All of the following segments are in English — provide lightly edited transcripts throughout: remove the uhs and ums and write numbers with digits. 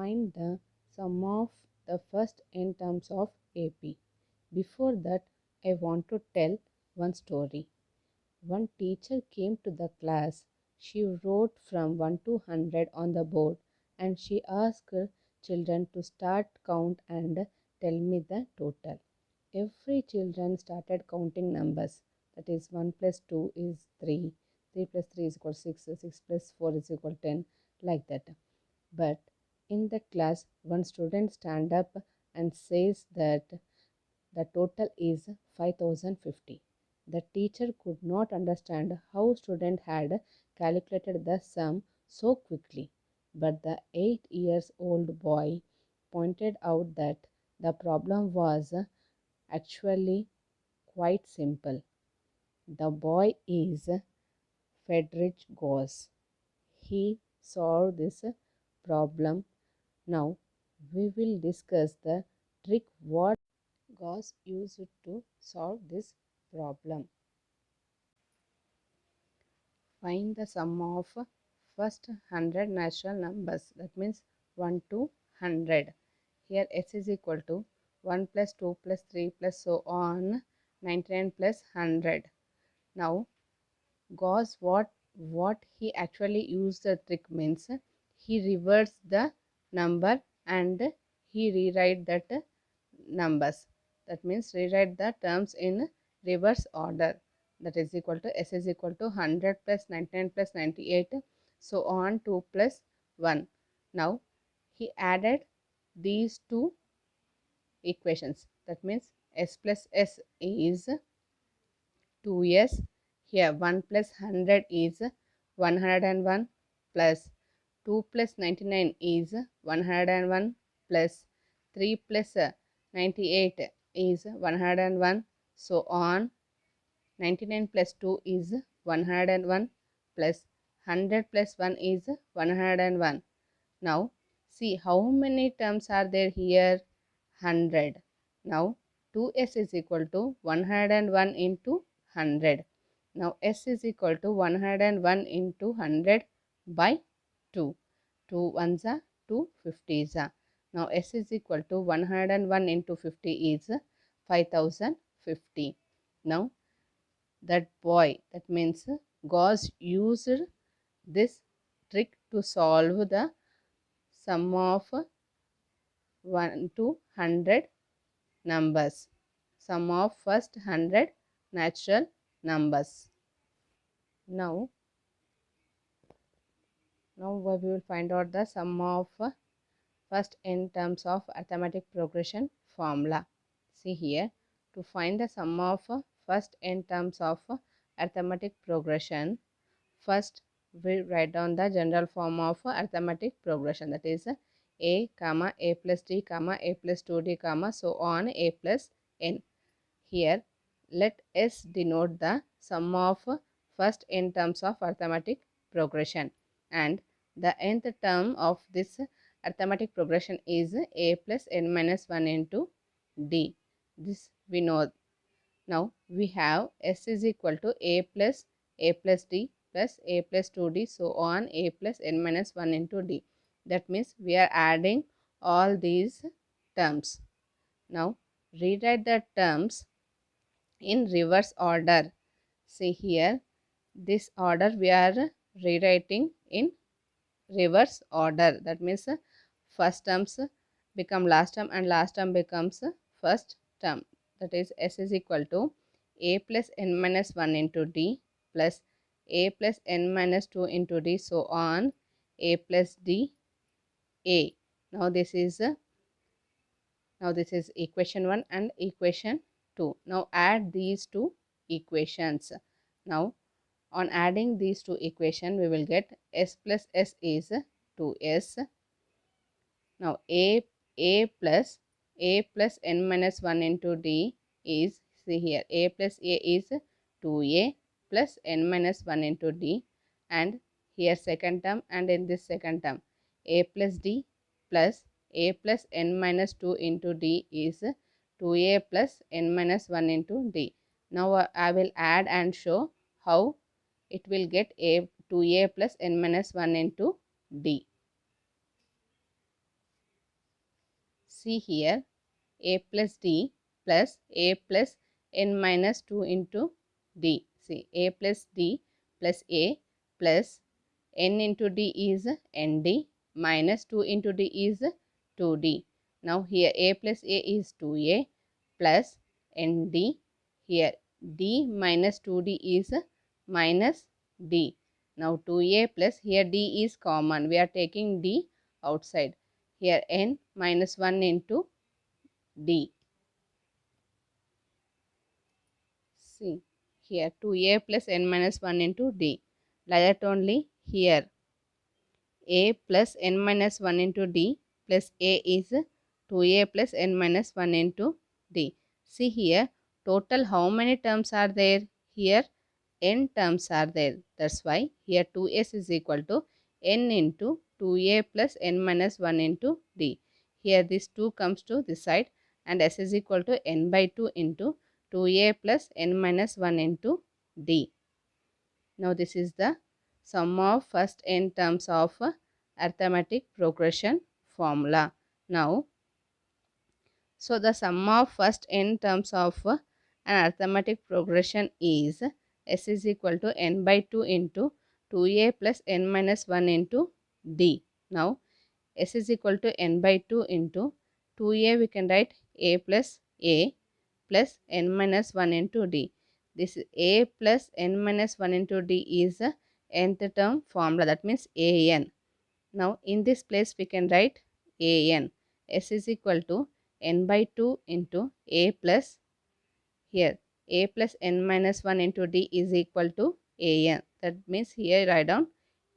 find the sum of the first n terms of AP. Before that, I want to tell one story. One teacher came to the class. She wrote from 1 to 100 on the board and she asked children to start count and tell me the total. Every children started counting numbers. That is 1 plus 2 is 3, 3 plus 3 is equal to 6, 6 plus 4 is equal to 10, like that. But in the class, one student stand up and says that the total is 5050. The teacher could not understand how student had calculated the sum so quickly. But the 8 years old boy pointed out that the problem was actually quite simple. The boy is Friedrich Gauss. He solved this problem. Now we will discuss the trick what Gauss used to solve this problem. Find the sum of first 100 natural numbers. That means 1 to 100. Here s is equal to 1 plus 2 plus 3 plus so on 99 plus 100. Now Gauss what he actually used the trick means he reverses the number and he rewrite that numbers. That means rewrite the terms in reverse order. That is equal to s is equal to 100 plus 99 plus 98 so on 2 plus 1. Now he added these two equations. That means s plus s is 2s. Here 1 plus 100 is 101 plus 2 plus 99 is 101 plus 3 plus 98 is 101 so on 99 plus 2 is 101 plus 100 plus 1 is 101. Now see how many terms are there here. 100. Now 2s is equal to 101 into 100. Now s is equal to 101 into 100 by 2. 2 ones are 2 50s are. Now s is equal to 101 into 50 is 5050. Now that boy, that means Gauss used this trick to solve the sum of 1 to 100 numbers. Sum of first 100 natural numbers. Now we will find out the sum of first n terms of arithmetic progression formula. See here, to find the sum of first n terms of arithmetic progression, first we write down the general form of arithmetic progression, that is a comma a plus d comma a plus 2d comma so on a plus n. Here let s denote the sum of first n terms of arithmetic progression and the nth term of this arithmetic progression is a plus n minus 1 into d. This we know. Now we have s is equal to a plus d plus a plus 2d so on a plus n minus 1 into d. That means we are adding all these terms. Now rewrite the terms in reverse order. See here, this order we are rewriting in reverse order. That means first terms become last term and last term becomes first term. That is s is equal to a plus n minus 1 into d plus a plus n minus 2 into d so on a plus d a. Now this is equation 1 and equation 2. Now add these two equations. Now on adding these two equations we will get s plus s is 2s. Now a plus n minus 1 into d is, see here, a plus a is 2a plus n minus 1 into d, and here second term and in this second term a plus d plus a plus n minus 2 into d is 2a plus n minus 1 into d. Now I will add and show how it will get a 2a plus n minus 1 into d. See here, a plus d plus a plus n minus 2 into d. See, a plus d plus a plus n into d is nd minus 2 into d is 2d. Now here a plus a is 2a plus nd. Here d minus 2d is minus d. Now 2a plus here d is common. We are taking d outside. Here n minus 1 into d. See here 2a plus n minus 1 into d. Like that only here a plus n minus 1 into d plus a is 2a plus n minus 1 into d. See here total how many terms are there? Here n terms are there. That's why here 2s is equal to n into 2a plus n minus 1 into d. Here this 2 comes to this side and s is equal to n by 2 into 2a plus n minus 1 into d. Now this is the sum of first n terms of arithmetic progression formula. Now, so the sum of first n terms of an arithmetic progression is s is equal to n by 2 into 2a plus n minus 1 into d. Now, s is equal to n by 2 into 2a, we can write a plus n minus 1 into d. This a plus n minus 1 into d is a nth term formula, that means an. Now in this place we can write an. S is equal to n by 2 into a plus, here a plus n minus 1 into d is equal to an. That means here write down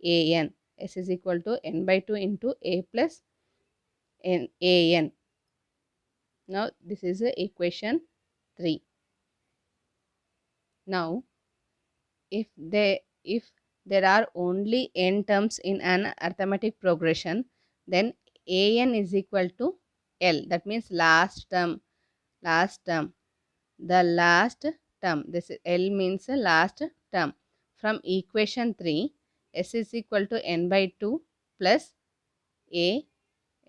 an. S is equal to n by 2 into a plus an. Now this is equation 3. Now if there are only n terms in an arithmetic progression, then an is equal to L. That means last term. The last term. This L means last term. From equation 3, S is equal to n by 2 plus a,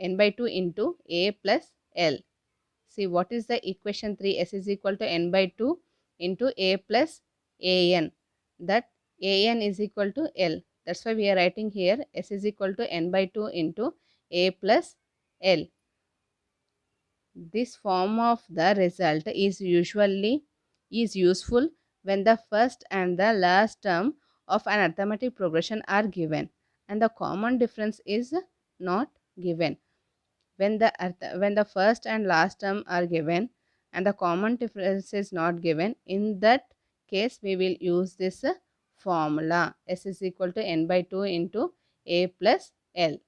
n by 2 into a plus L. See what is the equation 3? S is equal to n by 2 into a plus an. That an is equal to L. That's why we are writing here S is equal to n by 2 into a plus L. This form of the result is useful when the first and the last term of an arithmetic progression are given and the common difference is not given. When the first and last term are given and the common difference is not given, in that case we will use this formula. S is equal to n by 2 into a plus L.